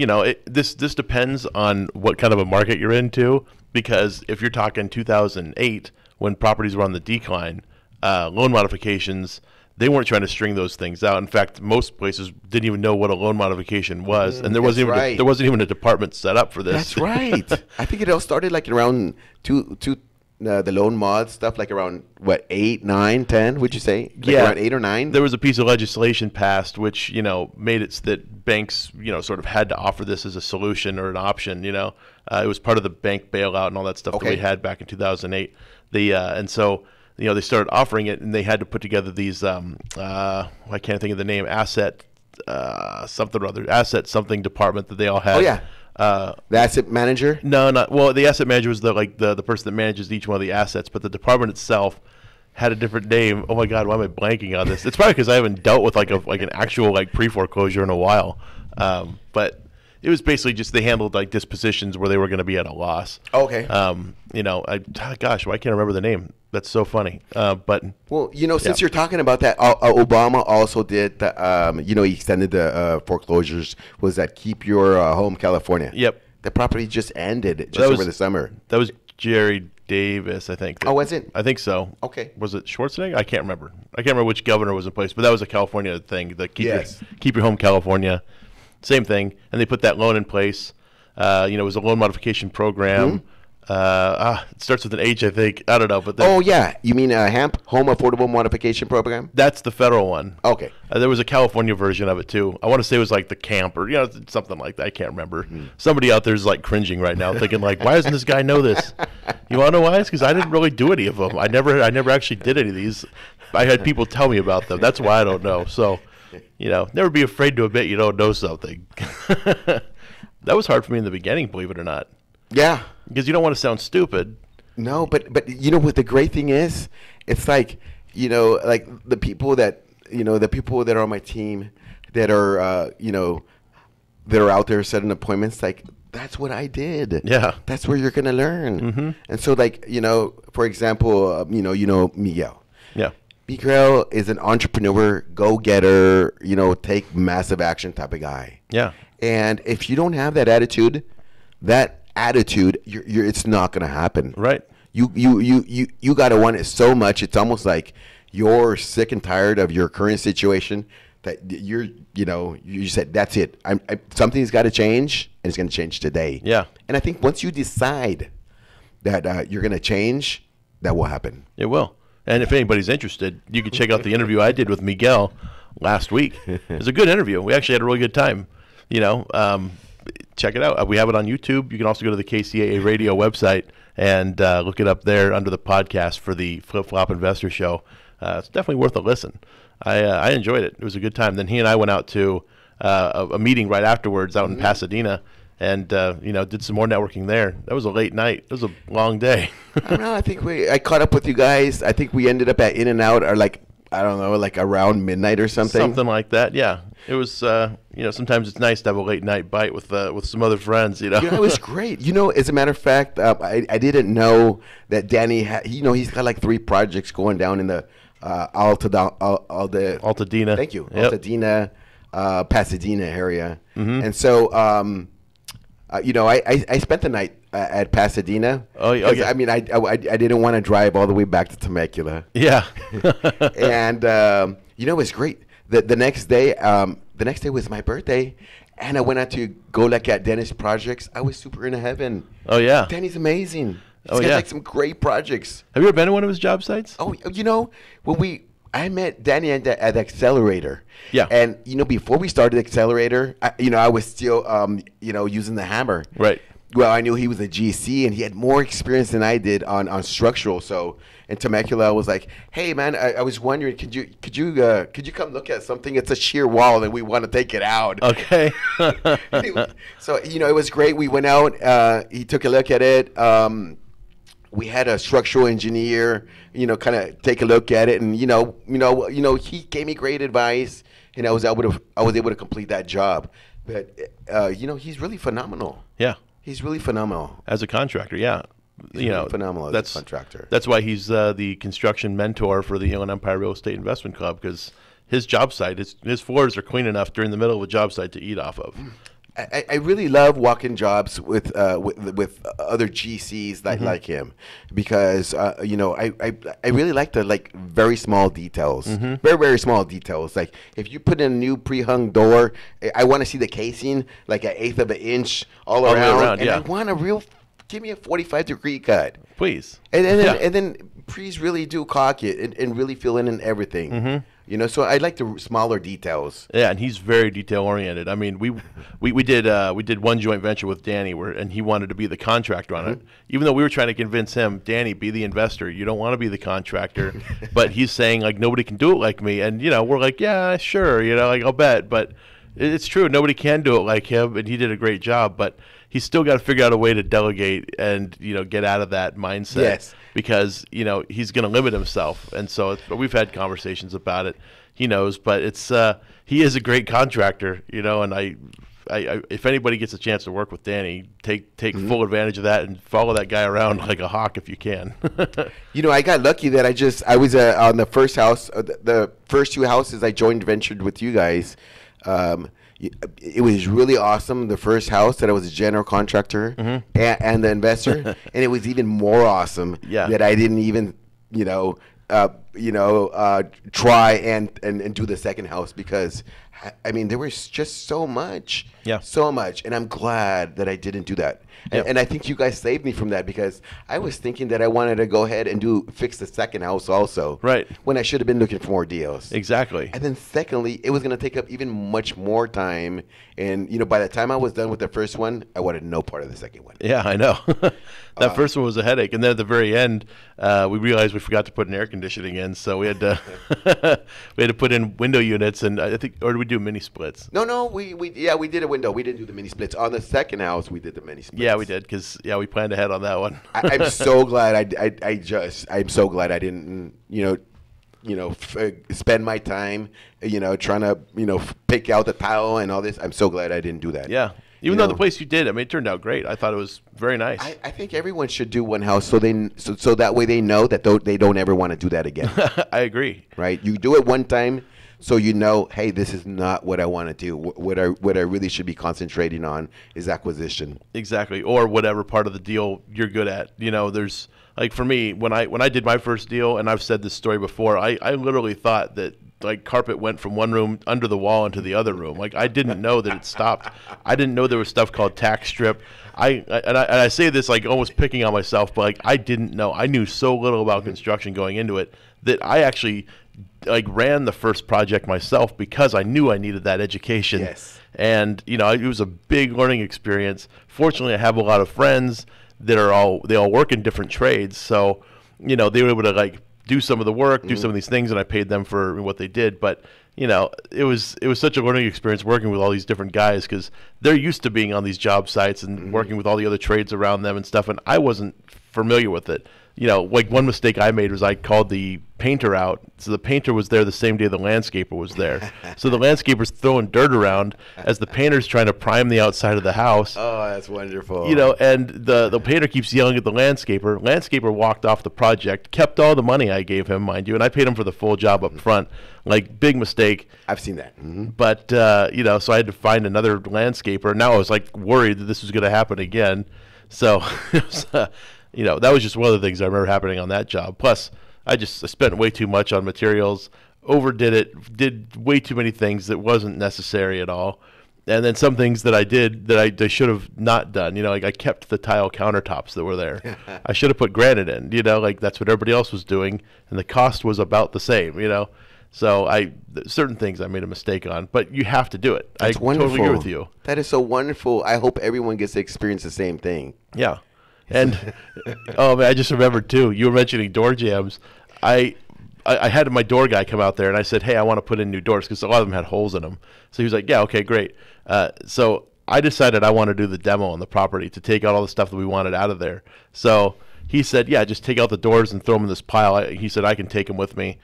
this depends on what kind of a market you're into. Because if you're talking 2008, when properties were on the decline, loan modifications, they weren't trying to string those things out. In fact, most places didn't even know what a loan modification was, and there wasn't even a department set up for this. That's right. I think it all started like around the loan mod stuff, like around 8, 9, 10, would you say? Around 8 or 9. There was a piece of legislation passed which made it so that banks sort of had to offer this as a solution or an option. It was part of the bank bailout and all that stuff that we had back in 2008. And so they started offering it, and they had to put together these I can't think of the name, asset something department that they all had. Oh yeah. The asset manager? No, not well. The asset manager was the person that manages each one of the assets, but the department itself had a different name. Oh my God, why am I blanking on this? It's probably because I haven't dealt with an actual pre-foreclosure in a while. But it was basically just they handled dispositions where they were going to be at a loss. Okay. Gosh, why can't I remember the name? That's so funny. But since you're talking about that, Obama also did he extended the foreclosures. Was that Keep Your Home California? Yep. The property just ended over the summer. That was Jerry Davis, I think. Oh, was it? I think so. Okay. Was it Schwarzenegger? I can't remember. Which governor was in place, but that was a California thing. The Keep Your Home California. Same thing, and they put that loan in place. It was a loan modification program. It starts with an H, I think. I don't know, but you mean HAMP, Home Affordable Modification Program? That's the federal one. Okay. There was a California version of it too. I want to say it was like the CAMP or something like that. I can't remember. Somebody out there is cringing right now, thinking why doesn't this guy know this? You want to know why? It's because I didn't really do any of them. I never actually did any of these. I had people tell me about them. That's why I don't know. So. Never be afraid to admit you don't know something. That was hard for me in the beginning, believe it or not. Yeah. Because you don't want to sound stupid. No, but what the great thing is? It's the people that, the people that are on my team that are, that are out there setting appointments, that's what I did. Yeah. That's where you're going to learn. And so, for example, Miguel. Yeah. Miguel is an entrepreneur, go-getter, take massive action type of guy. Yeah. And if you don't have that attitude, it's not going to happen. Right. You got to want it so much. It's almost like you're sick and tired of your current situation that you said, that's it. Something's got to change, and it's going to change today. Yeah. And I think once you decide that you're going to change, that will happen. It will. And if anybody's interested, you can check out the interview I did with Miguel last week. It was a good interview. We actually had a really good time. Check it out. We have it on YouTube. You can also go to the KCAA radio website and look it up there under the podcast for the Flip Flop Investor Show. It's definitely worth a listen. I enjoyed it. It was a good time. Then he and I went out to a meeting right afterwards out in Pasadena, and did some more networking there. That was a late night. It was a long day. I don't know. I think I caught up with you guys. I think we ended up at In-N-Out, or like around midnight or something. Something like that. Yeah. It was. Sometimes it's nice to have a late night bite with some other friends. It was great. As a matter of fact, I didn't know that Danny had. He's got like 3 projects going down in the Altadena. Thank you. Yep. Altadena, Pasadena area, and so. I spent the night at Pasadena. Oh, okay. I mean, I didn't want to drive all the way back to Temecula. Yeah. And it was great. The next day was my birthday, and I went out to go look at Dennis' projects. I was super into heaven. Oh yeah. Danny's amazing. He's got like some great projects. Have you ever been to one of his job sites? Oh, I met Danny at the Accelerator. Yeah. And, before we started Accelerator, I was still, using the hammer. Right. Well, I knew he was a GC, and he had more experience than I did on structural. So in Temecula, I was like, "Hey, man, I was wondering, could you come look at something? It's a shear wall, and we want to take it out." Okay. So it was great. We went out. He took a look at it. We had a structural engineer, kind of take a look at it, and he gave me great advice, and I was able to complete that job. But he's really phenomenal. Yeah. He's really phenomenal as a contractor. Yeah, really phenomenal as a contractor. That's why he's the construction mentor for the Inland Empire Real Estate Investment Club, because his job site, his floors are clean enough during the middle of a job site to eat off of. I really love walking jobs with other GCs like him, because I really like the very small details, very very small details. Like if you put in a new pre-hung door, I want to see the casing like an 1/8 of an inch all around, and I want give me a 45-degree cut, please. And then please really do caulk it and really fill in everything. So I like the smaller details. Yeah, and he's very detail oriented. I mean, we did one joint venture with Danny and he wanted to be the contractor on it. Even though we were trying to convince him, Danny, be the investor. You don't want to be the contractor. But he's saying nobody can do it like me. And we're like, yeah, sure. I'll bet. But it's true. Nobody can do it like him, and he did a great job. But he's still got to figure out a way to delegate and get out of that mindset. Yes. Because he's going to limit himself, and so we've had conversations about it. He knows, but he is a great contractor, and I if anybody gets a chance to work with Danny, take full advantage of that and follow that guy around like a hawk if you can. I got lucky that I was on the first house, the first 2 houses I joined ventured with you guys. It was really awesome. The first house that I was a general contractor and the investor, and it was even more awesome that I didn't even try and do the second house, because I mean there was just so much, and I'm glad that I didn't do that. And I think you guys saved me from that, because I was thinking that I wanted to go ahead and fix the second house also. Right. When I should have been looking for more deals. Exactly. And then secondly, it was going to take up even much more time. And, by the time I was done with the first one, I wanted no part of the second one. Yeah, I know. That first one was a headache. And then at the very end, we realized we forgot to put an air conditioning in. So we had to put in window units, and I think, or did we do mini splits? No, we did a window. We didn't do the mini splits. On the second house, we did the mini splits. Yeah, we did, because we planned ahead on that one. I'm so glad I'm so glad I didn't spend my time trying to pick out the tile and all this. I'm so glad I didn't do that. Yeah, even though the place you did, I mean, it turned out great. I thought it was very nice. I think everyone should do one house so that way they know that they don't ever want to do that again. I agree. Right, you do it one time, so hey, this is not what I want to do. What I really should be concentrating on is acquisition. Exactly, or whatever part of the deal you're good at. There's for me, when I did my first deal, and I've said this story before, I literally thought that carpet went from one room under the wall into the other room. I didn't know that it stopped. I didn't know there was stuff called tack strip. I say this almost picking on myself, but I didn't know. I knew so little about construction going into it that I actually ran the first project myself, because I knew I needed that education. Yes. And it was a big learning experience. Fortunately, I have a lot of friends that all work in different trades, so they were able to do some of the work, do some of these things, and I paid them for what they did. But it was such a learning experience working with all these different guys because they're used to being on these job sites and working with all the other trades around them and stuff, and I wasn't familiar with it. Like one mistake I made was I called the painter out. So the painter was there the same day the landscaper was there. So the landscaper's throwing dirt around as the painter's trying to prime the outside of the house. Oh, that's wonderful. And the painter keeps yelling at the landscaper. Landscaper walked off the project, kept all the money I gave him, mind you, and I paid him for the full job up front. Like, big mistake. I've seen that. Mm-hmm. But, so I had to find another landscaper. Now I was, worried that this was going to happen again. So, that was just one of the things I remember happening on that job. Plus, I spent way too much on materials, overdid it, did way too many things that wasn't necessary at all. And then some things that I did that I should have not done. I kept the tile countertops that were there. I should have put granite in, that's what everybody else was doing. And the cost was about the same, So certain things I made a mistake on, but you have to do it. That's I wonderful. totally agree with you. That is so wonderful. I hope everyone gets to experience the same thing. Yeah. And oh man, I just remembered too. You were mentioning door jams. I had my door guy come out there, and I said, "Hey, I want to put in new doors because a lot of them had holes in them." So he was like, "Yeah, okay, great." So I decided I want to do the demo on the property to take out all the stuff that we wanted out of there. So he said, "Yeah, just take out the doors and throw them in this pile." He said, "I can take them with me.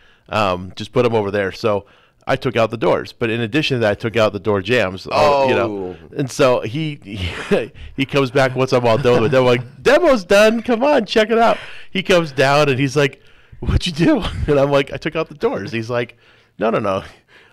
Just put them over there." So I took out the doors, but in addition to that, I took out the door jams. And so he comes back once I'm all done with the demo. Like, demo's done. Come on, check it out. He comes down and he's like, "What'd you do?" And I'm like, "I took out the doors." He's like, No.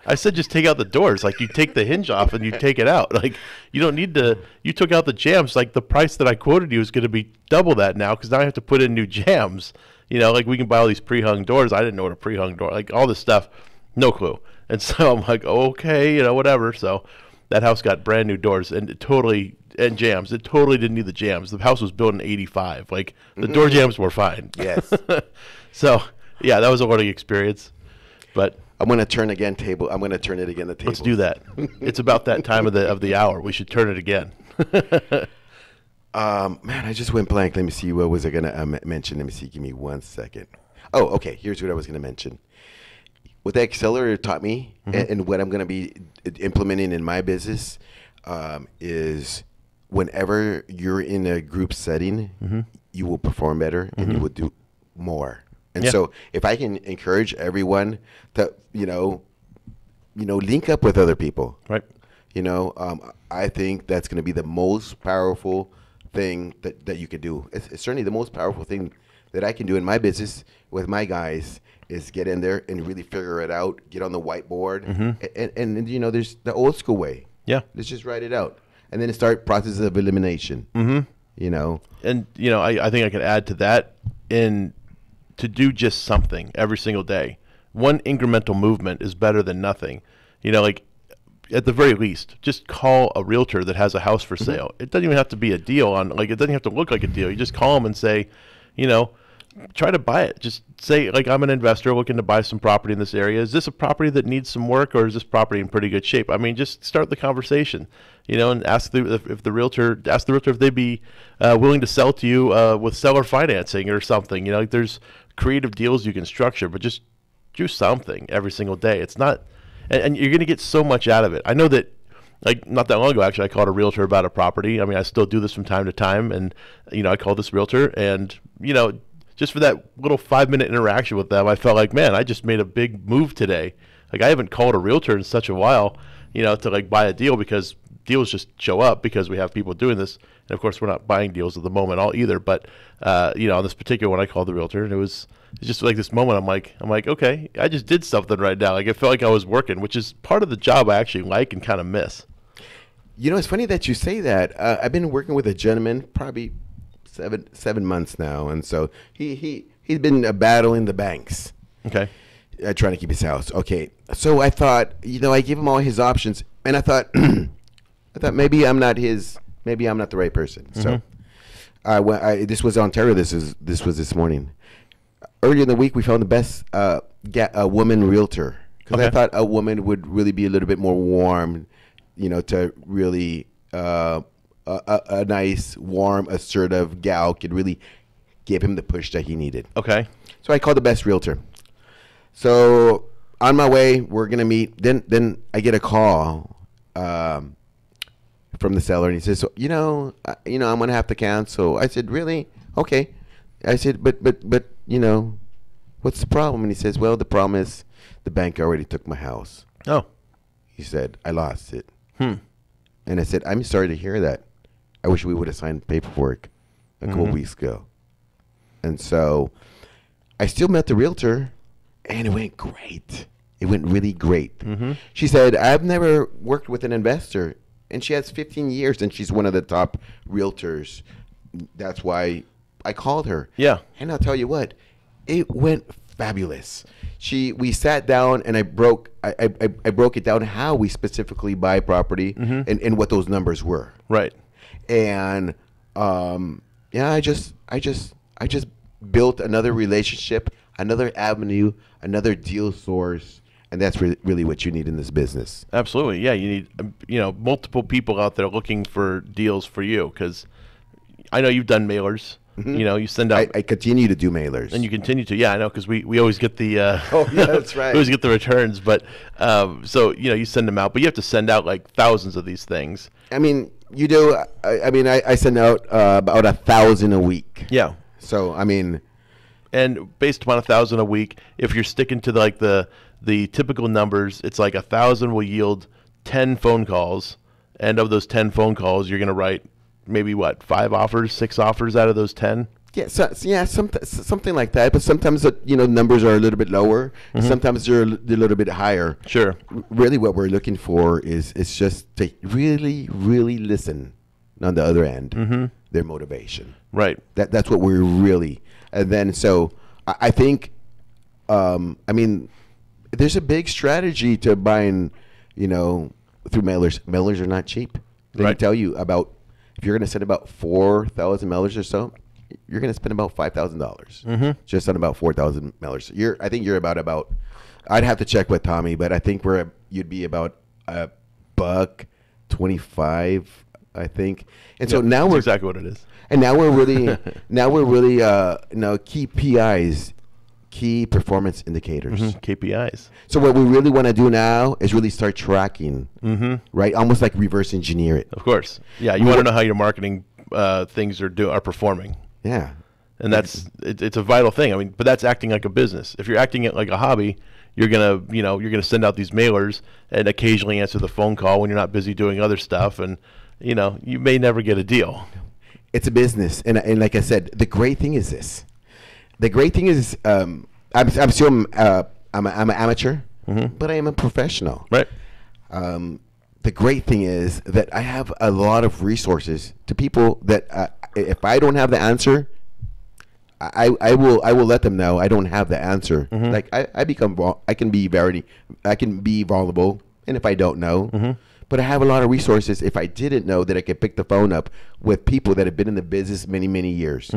I said, just take out the doors. Like, you take the hinge off and you take it out. Like, you don't need to. You took out the jams. Like, the price that I quoted you is going to be double that now because now I have to put in new jams. We can buy all these pre-hung doors. I didn't know what a pre-hung door. Like, all this stuff, no clue. And so I'm like, okay, whatever. So that house got brand new doors and jams. It totally didn't need the jams. The house was built in '85. Like, the door jams were fine. Yes. So, yeah, that was a learning experience. But I'm going to turn again table. I'm going to turn it again the table. Let's do that. It's about that time of the hour. We should turn it again. Man, I just went blank. Let me see. What was I going to mention? Let me see. Give me 1 second. Oh, okay. Here's what I was going to mention. What the accelerator taught me and what I'm going to be implementing in my business is whenever you're in a group setting, you will perform better and you will do more. And so if I can encourage everyone to, link up with other people, right? I think that's going to be the most powerful thing that you can do. It's certainly the most powerful thing that I can do in my business with my guys is get in there and really figure it out, get on the whiteboard, and there's the old school way. Yeah. Let's just write it out. And then start process of elimination. And, I think I could add to that to do just something every single day. One incremental movement is better than nothing. At the very least, just call a realtor that has a house for sale. It doesn't even have to be a deal it doesn't have to look like a deal. You just call them and say, try to buy it. Just say, I'm an investor looking to buy some property in this area. Is this a property that needs some work, or is this property in pretty good shape? I mean, just start the conversation, and ask the realtor if they'd be willing to sell to you with seller financing or something. There's creative deals you can structure, but just do something every single day. It's not, and you're going to get so much out of it. I know that. Not that long ago, actually, I called a realtor about a property. I mean, I still do this from time to time, and I called this realtor, and just for that little 5-minute interaction with them, I felt like, man, I just made a big move today. I haven't called a realtor in such a while, to buy a deal, because deals just show up because we have people doing this. And of course, we're not buying deals at the moment either. But on this particular one, I called the realtor, and it's just like this moment. I'm like, okay, I just did something right now. It felt like I was working, which is part of the job I actually like and kind of miss. It's funny that you say that. I've been working with a gentleman probably 7 months now, and so he's been battling the banks. Okay. Trying to keep his house. Okay. So I thought, I gave him all his options, and I thought maybe I'm not the right person. So I went. This was Ontario. This was this morning. Earlier in the week, we found the best a woman realtor, because I thought a woman would really be a little bit more warm, to really a nice, warm, assertive gal could really give him the push that he needed. Okay. So I called the best realtor. So on my way, we're gonna meet. Then I get a call from the seller, and he says, so, I'm gonna have to cancel. I said, really? Okay. I said, but what's the problem? And he says, well, the problem is the bank already took my house. Oh. He said, I lost it. And I said, I'm sorry to hear that. I wish we would have signed paperwork a couple weeks ago. And so I still met the realtor, and it went great. It went really great. She said, I've never worked with an investor, and she has 15 years, and she's one of the top realtors. That's why I called her. Yeah. And I'll tell you what, it went fabulous. We sat down, and I broke it down how we specifically buy property and what those numbers were. Right. And I just built another relationship, another avenue, another deal source, and that's really what you need in this business. Absolutely. Yeah, you need multiple people out there looking for deals for you, because I know you've done mailers. You send out. I continue to do mailers, and you continue to. Yeah, I know, because we always get the. Oh yeah, that's right. We always get the returns, but so you send them out, but you have to send out like thousands of these things. I mean, you do. I send out about 1,000 a week. Yeah. So and based upon 1,000 a week, if you're sticking to the typical numbers, it's like 1,000 will yield 10 phone calls, and of those 10 phone calls, you're going to write maybe 5 offers, 6 offers out of those 10. Yeah, something like that. But sometimes numbers are a little bit lower. Sometimes they're a little bit higher. Sure. Really, what we're looking for is just to really, really listen on the other end. Their motivation. Right. That's what we're really. And then so I think, there's a big strategy to buying, through mailers. Mailers are not cheap. They can tell you about. If you're going to send about 4,000 mailers or so, you're going to spend about $5,000 just on about 4,000 mailers. I think you're about. I'd have to check with Tommy, but I think you'd be about $1.25, I think. And so now that's exactly what it is. And now we're really key PIs, key performance indicators, KPIs. So what we really want to do now is really start tracking, right? Almost like reverse engineer it. Of course, yeah. You want to know how your marketing things are performing. Yeah, and that's it's a vital thing. But that's acting like a business. If you're acting it like a hobby, you're gonna send out these mailers and occasionally answer the phone call when you're not busy doing other stuff, and you may never get a deal. It's a business, and like I said, the great thing is this. The great thing is, I'm still I'm an amateur, but I am a professional. Right. The great thing is that I have a lot of resources to people that if I don't have the answer, I will let them know I don't have the answer. Like I can be vulnerable, and if I don't know. But I have a lot of resources. If I didn't know, that I could pick the phone up with people that have been in the business many, many years.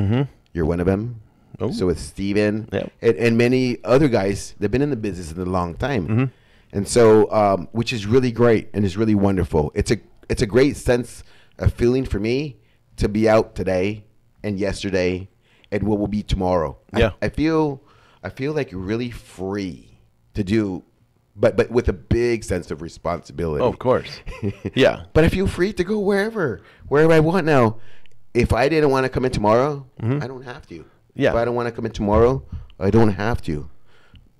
You're one of them. Oh. So it's Steven and many other guys that have been in the business in a long time. And so, which is really great and is really wonderful. It's a great sense of feeling for me to be out today and yesterday and what will be tomorrow. Yeah. I feel like really free to do. But with a big sense of responsibility. Oh, of course. Yeah. But I feel free to go wherever I want now. If I didn't want to come in tomorrow, I don't have to. Yeah. If I don't want to come in tomorrow, I don't have to.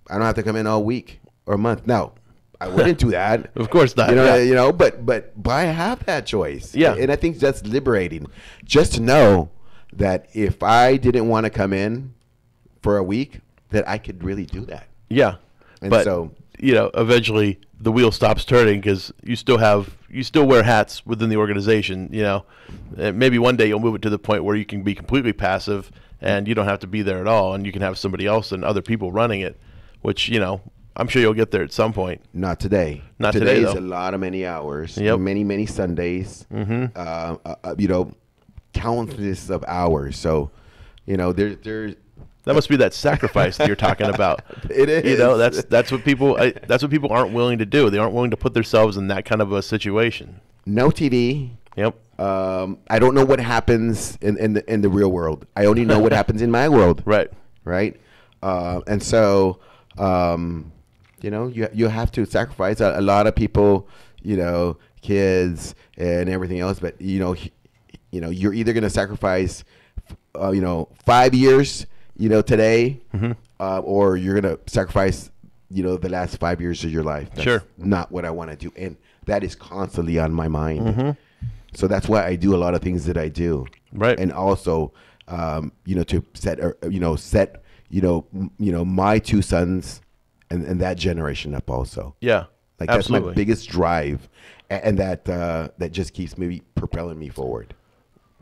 I don't have to come in all week or a month. No, I wouldn't do that. Of course not. But I have that choice. Yeah. And I think that's liberating. Just to know that if I didn't want to come in for a week, that I could really do that. Yeah. And but so eventually the wheel stops turning, because you still wear hats within the organization. And maybe one day you'll move it to the point where you can be completely passive and you don't have to be there at all, and you can have somebody else and other people running it, which I'm sure you'll get there at some point. Not today. Not today. Today is a lot of many hours. Yep. Many Sundays. Countless of hours. So there's that must be that sacrifice that you're talking about. It is. That's what people aren't willing to do. They aren't willing to put themselves in that kind of a situation. No TV. Yep. I don't know what happens in the real world. I only know what happens in my world. Right. Right. And so You know, you have to sacrifice. A lot of people, kids and everything else, but you're either going to sacrifice, 5 years, today, or you're going to sacrifice, the last 5 years of your life. That's not what I want to do, and that is constantly on my mind. So that's why I do a lot of things that I do. Right. And also, to set my two sons and that generation up also. Yeah. Like absolutely. That's my biggest drive, and that just keeps me propelling me forward.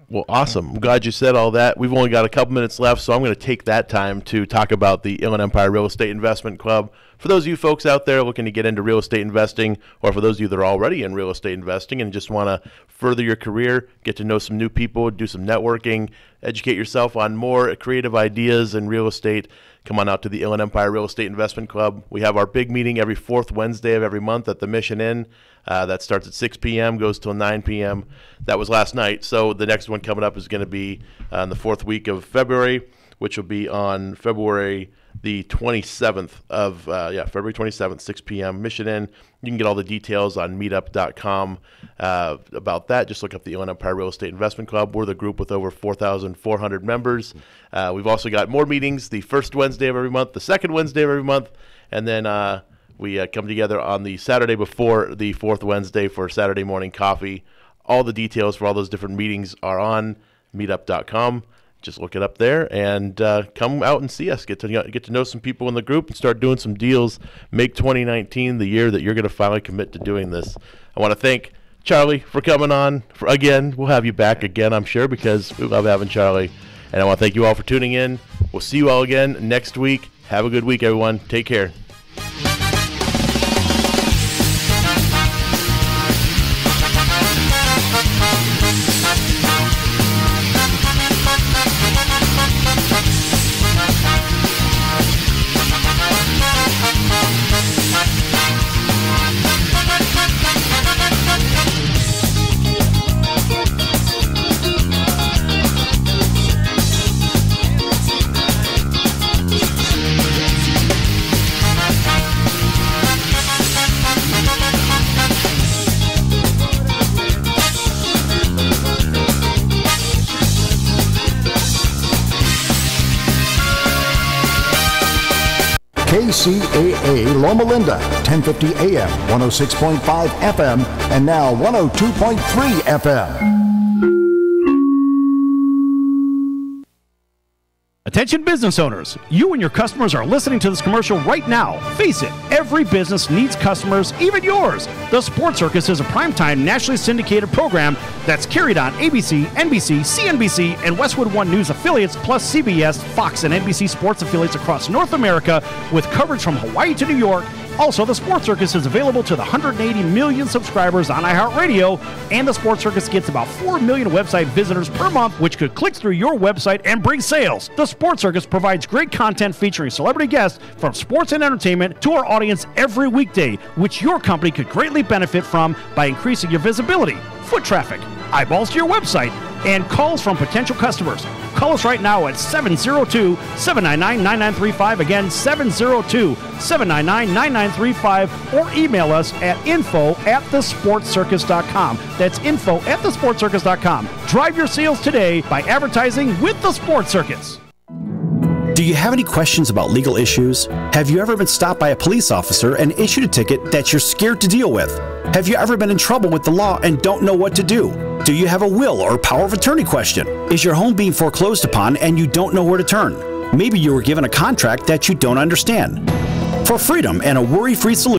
Well, awesome. I'm glad you said all that. We've only got a couple minutes left, so I'm going to take that time to talk about the Inland Empire Real Estate Investment Club. For those of you folks out there looking to get into real estate investing, or for those of you that are already in real estate investing and just want to further your career, get to know some new people, do some networking, educate yourself on more creative ideas in real estate, come on out to the Inland Empire Real Estate Investment Club. We have our big meeting every fourth Wednesday of every month at the Mission Inn. That starts at 6 p.m., goes till 9 p.m. That was last night. So the next one coming up is going to be in the fourth week of February, which will be on February the 27th of, February 27th, 6 p.m., Mission Inn. You can get all the details on meetup.com about that. Just look up the Inland Empire Real Estate Investment Club. We're the group with over 4,400 members. We've also got more meetings the first Wednesday of every month, the second Wednesday of every month, and then we come together on the Saturday before the fourth Wednesday for Saturday morning coffee. All the details for all those different meetings are on meetup.com. Just look it up there and come out and see us. Get to know some people in the group and start doing some deals. Make 2019 the year that you're going to finally commit to doing this. I want to thank Charlie for coming on again. We'll have you back again, I'm sure, because we love having Charlie. And I want to thank you all for tuning in. We'll see you all again next week. Have a good week, everyone. Take care. KCAA Loma Linda, 1050 AM, 106.5 FM, and now 102.3 FM. Attention business owners, you and your customers are listening to this commercial right now. Face it, every business needs customers, even yours. The Sports Circus is a primetime nationally syndicated program that's carried on ABC, NBC, CNBC, and Westwood One News affiliates, plus CBS, Fox, and NBC sports affiliates across North America, with coverage from Hawaii to New York. Also, the Sports Circus is available to the 180 million subscribers on iHeartRadio, and the Sports Circus gets about 4 million website visitors per month, which could click through your website and bring sales. The Sports Circus provides great content featuring celebrity guests from sports and entertainment to our audience every weekday, which your company could greatly benefit from by increasing your visibility, foot traffic, eyeballs to your website, and calls from potential customers. Call us right now at 702-799-9935. Again, 702-799-9935, or email us at info@thesportscircus.com. That's info@thesportscircus.com. Drive your sales today by advertising with the Sports Circus. Do you have any questions about legal issues? Have you ever been stopped by a police officer and issued a ticket that you're scared to deal with? Have you ever been in trouble with the law and don't know what to do? Do you have a will or power of attorney question? Is your home being foreclosed upon and you don't know where to turn? Maybe you were given a contract that you don't understand. For freedom and a worry-free solution,